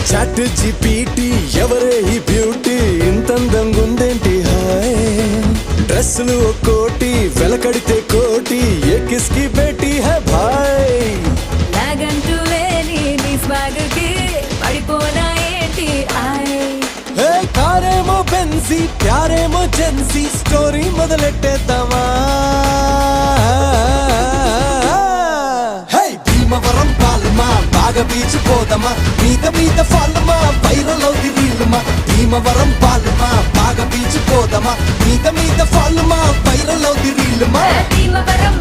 chat GPT ఎవరే ఈ beauty ఇంతందంగుందేంటి hi డ్రెస్సులు ఒక్కోటి వెలకడితే కోటి ఏ కిస్కి బేటీ హై భాయ్ నాగంటూ లేని నీ స్వాగకి పడిపోనా ఏంటి ఆయ్ హే కారేమో బెన్సీ ప్యారేమో జెన్సీ స్టోరీ మొదలెట్టేద్దామా హే భీమవరం పాలమా బాగా బీచ్ పోదమా మీద ఫాలమా వైరల్ అవుది రీలుమా భీమవరం పాలమా బాగా బీచ్ పోదమా మీద ఫాలమా వైరల్ అవుది రీలుమా భీమవరం